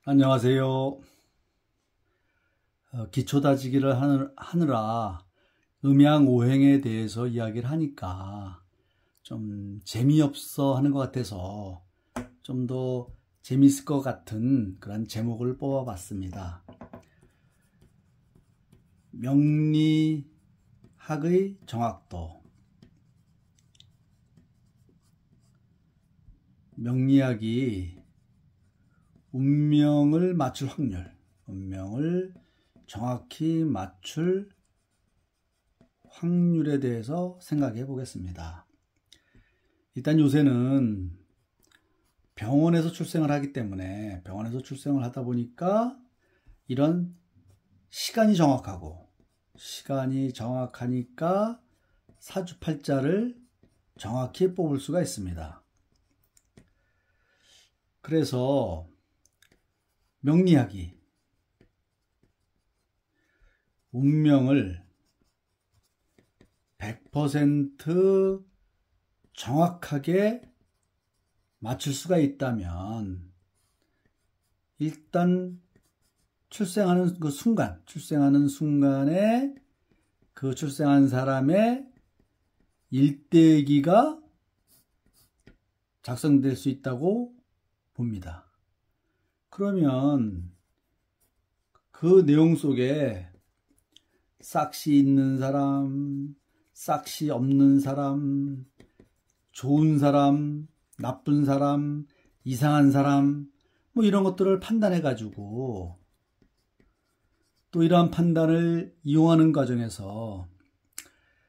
안녕하세요. 기초다지기를 하느라 음양오행에 대해서 이야기를 하니까 좀 재미없어 하는 것 같아서 좀 더 재미있을 것 같은 그런 제목을 뽑아봤습니다. 명리학의 정확도. 명리학이 운명을 맞출 확률, 운명을 정확히 맞출 확률에 대해서 생각해 보겠습니다. 일단 요새는 병원에서 출생을 하기 때문에 병원에서 출생을 하다 보니까 이런 시간이 정확하니까 사주팔자를 정확히 뽑을 수가 있습니다. 그래서 명리학이 운명을 100% 정확하게 맞출 수가 있다면 일단 출생하는 순간에 그 출생한 사람의 일대기가 작성될 수 있다고 봅니다. 그러면 그 내용 속에 싹시 있는 사람, 싹시 없는 사람, 좋은 사람, 나쁜 사람, 이상한 사람, 뭐 이런 것들을 판단해 가지고 또 이러한 판단을 이용하는 과정에서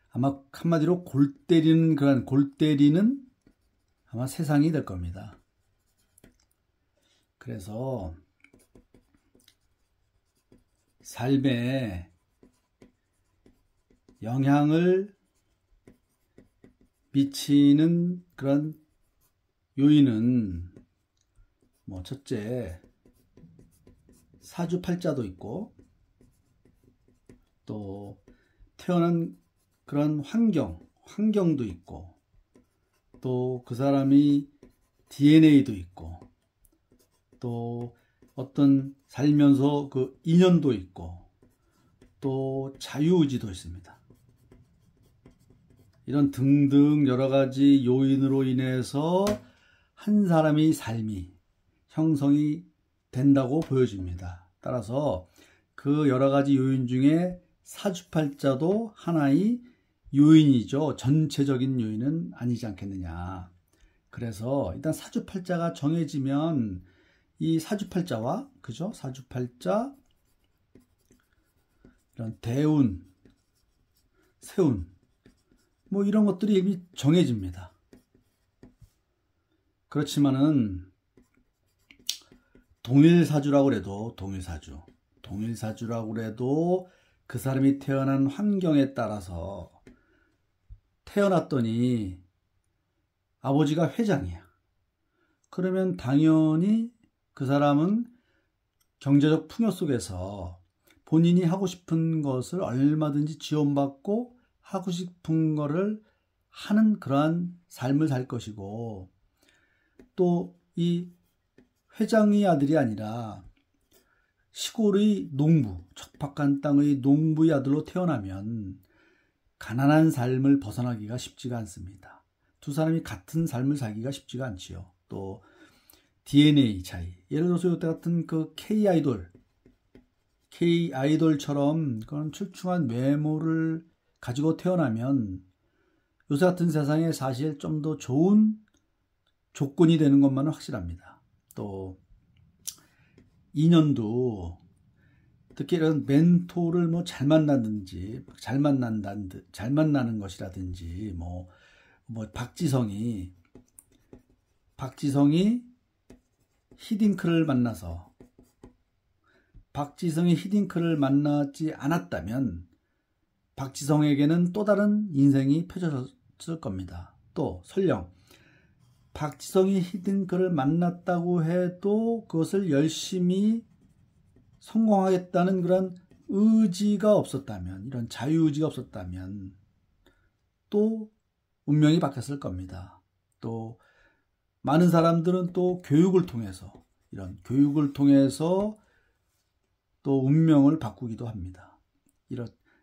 아마 한마디로 골 때리는 아마 세상이 될 겁니다. 그래서 삶에 영향을 미치는 그런 요인은 첫째, 사주팔자도 있고 또 태어난 그런 환경도 있고 또 그 사람이 DNA도 있고 또 어떤 살면서 그 인연도 있고 또 자유의지도 있습니다. 이런 등등 여러 가지 요인으로 인해서 한 사람의 삶이 형성이 된다고 보여집니다. 따라서 그 여러 가지 요인 중에 사주팔자도 하나의 요인이죠. 전체적인 요인은 아니지 않겠느냐. 그래서 일단 사주팔자가 정해지면 이 사주팔자와 사주팔자, 이런 대운, 세운 이런 것들이 이미 정해집니다. 그렇지만은 동일사주라고 해도 그 사람이 태어난 환경에 따라서 태어났더니 아버지가 회장이야. 그러면 당연히 그 사람은 경제적 풍요 속에서 본인이 하고 싶은 것을 얼마든지 지원받고 하고 싶은 거를 하는 그러한 삶을 살 것이고, 또 이 회장의 아들이 아니라 시골의 농부, 척박한 땅의 농부의 아들로 태어나면 가난한 삶을 벗어나기가 쉽지가 않습니다. 두 사람이 같은 삶을 살기가 쉽지가 않지요. 또 DNA 차이, 예를 들어서 이때 같은 그 K 아이돌처럼 그런 출중한 외모를 가지고 태어나면 요새 같은 세상에 사실 좀 더 좋은 조건이 되는 것만은 확실합니다. 또 인연도 특히 이런 멘토를 잘 만나는 것이라든지 박지성이 히딩크를 만나지 않았다면 박지성에게는 또 다른 인생이 펼쳐졌을 겁니다. 또 설령 박지성이 히딩크를 만났다고 해도 그것을 열심히 성공하겠다는 그런 의지가 없었다면, 이런 자유의지가 없었다면 또 운명이 바뀌었을 겁니다. 또 많은 사람들은 또 교육을 통해서 이런 교육을 통해서 또 운명을 바꾸기도 합니다.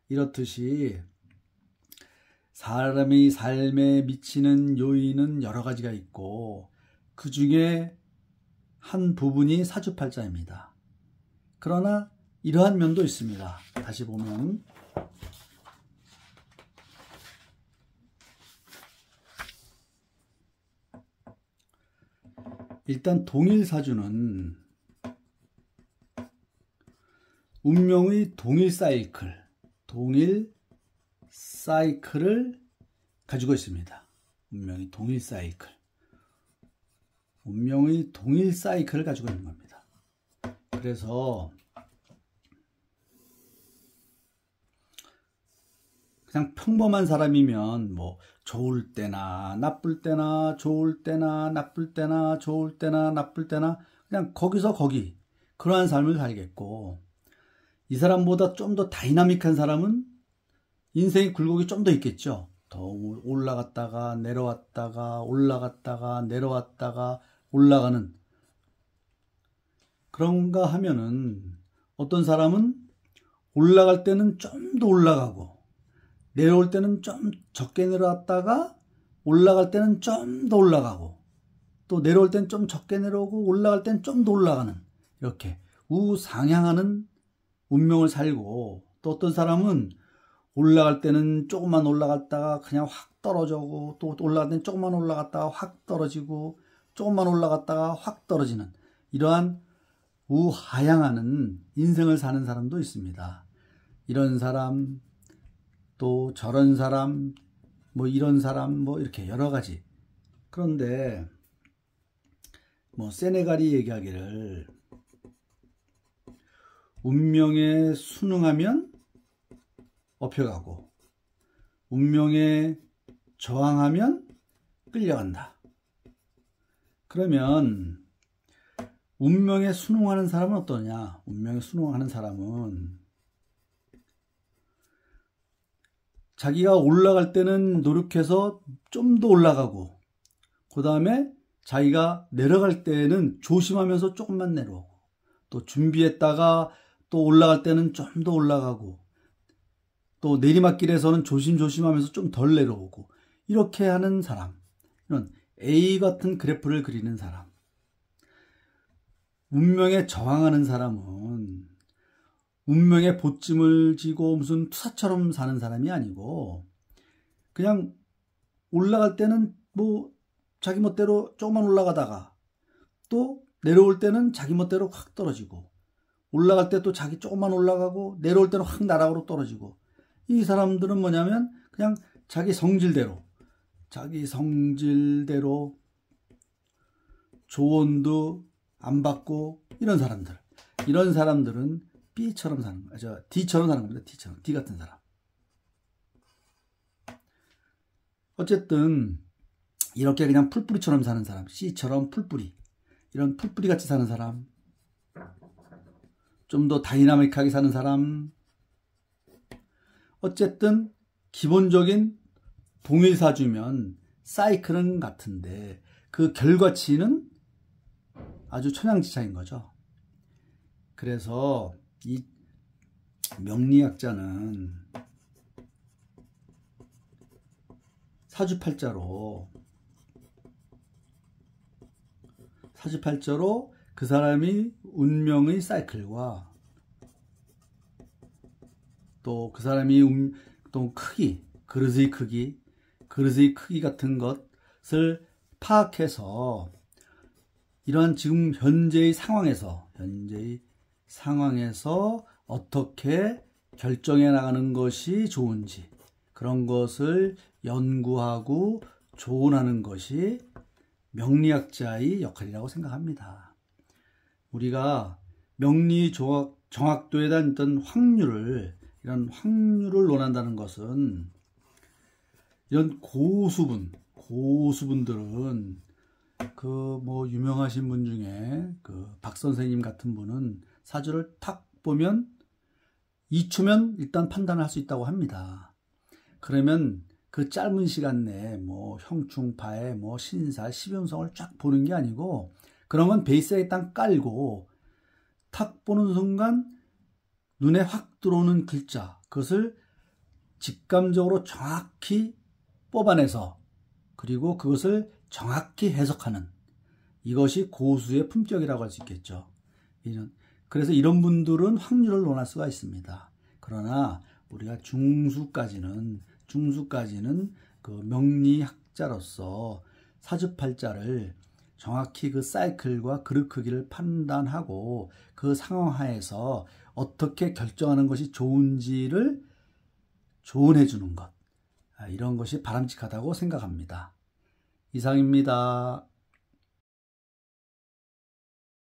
이렇듯이 사람의 삶에 미치는 요인은 여러 가지가 있고 그 중에 한 부분이 사주팔자입니다. 그러나 이러한 면도 있습니다. 다시 보면 일단 동일사주는 운명의 동일 사이클을 가지고 있습니다. 운명의 동일 사이클을 가지고 있는 겁니다. 그래서 그냥 평범한 사람이면 뭐 좋을 때나 나쁠 때나 좋을 때나 나쁠 때나 좋을 때나 나쁠 때나 그냥 거기서 거기 그러한 삶을 살겠고, 이 사람보다 좀 더 다이나믹한 사람은 인생의 굴곡이 좀 더 있겠죠. 더 올라갔다가 내려왔다가 올라갔다가 내려왔다가 올라가는, 그런가 하면은 어떤 사람은 올라갈 때는 좀 더 올라가고 내려올 때는 좀 적게 내려왔다가 올라갈 때는 좀 더 올라가고 또 내려올 때는 좀 적게 내려오고 올라갈 때는 좀 더 올라가는, 이렇게 우상향하는 운명을 살고, 또 어떤 사람은 올라갈 때는 조금만 올라갔다가 그냥 확 떨어지고 또 올라갈 때는 조금만 올라갔다가 확 떨어지고 조금만 올라갔다가 확 떨어지는, 이러한 우하향하는 인생을 사는 사람도 있습니다. 이런 사람 또 저런 사람 뭐 이런 사람 뭐 이렇게 여러 가지. 그런데 뭐 세네갈이 얘기하기를 운명에 순응하면 업혀가고 운명에 저항하면 끌려간다. 그러면 운명에 순응하는 사람은 어떠냐? 운명에 순응하는 사람은 자기가 올라갈 때는 노력해서 좀 더 올라가고, 그 다음에 자기가 내려갈 때는 조심하면서 조금만 내려오고, 또 준비했다가 또 올라갈 때는 좀 더 올라가고, 또 내리막길에서는 조심조심하면서 좀 덜 내려오고, 이렇게 하는 사람, 이런 A 같은 그래프를 그리는 사람. 운명에 저항하는 사람은 운명의 보찜을 지고 무슨 투사처럼 사는 사람이 아니고, 그냥 올라갈 때는 뭐 자기 멋대로 조금만 올라가다가 또 내려올 때는 자기 멋대로 확 떨어지고, 올라갈 때 또 자기 조금만 올라가고 내려올 때는 확 나락으로 떨어지고, 이 사람들은 뭐냐면 그냥 자기 성질대로 조언도 안 받고 이런 사람들은 B처럼 사는 거죠. D처럼 사는 겁니다. D 같은 사람. 어쨌든 이렇게 그냥 풀뿌리처럼 사는 사람, C처럼 풀뿌리, 이런 풀뿌리 같이 사는 사람, 좀 더 다이나믹하게 사는 사람, 어쨌든 기본적인 동일사주면 사이클은 같은데 그 결과치는 아주 천양지차인 거죠. 그래서 이 명리학자는 사주팔자로 그 사람이 운명의 사이클과 또 그 사람이 또 그릇의 크기 같은 것을 파악해서 이러한 지금 현재의 상황에서 어떻게 결정해 나가는 것이 좋은지, 그런 것을 연구하고 조언하는 것이 명리학자의 역할이라고 생각합니다. 우리가 명리 정확도에 대한 이런 확률을 논한다는 것은, 이런 고수분들은 그 뭐 유명하신 분 중에 그 박 선생님 같은 분은 사주를 탁 보면 2초면 일단 판단을 할 수 있다고 합니다. 그러면 그 짧은 시간 내에 뭐 형충파에 뭐 신사, 십용성을 쫙 보는 게 아니고 그런 건 베이스에 딱 깔고 탁 보는 순간 눈에 확 들어오는 글자, 그것을 직감적으로 정확히 뽑아내서 그리고 그것을 정확히 해석하는, 이것이 고수의 품격이라고 할 수 있겠죠. 그래서 이런 분들은 확률을 논할 수가 있습니다. 그러나 우리가 중수까지는 그 명리학자로서 사주팔자를 정확히 그 사이클과 그릇 크기를 판단하고 그 상황 하에서 어떻게 결정하는 것이 좋은지를 조언해 주는 것, 이런 것이 바람직하다고 생각합니다. 이상입니다.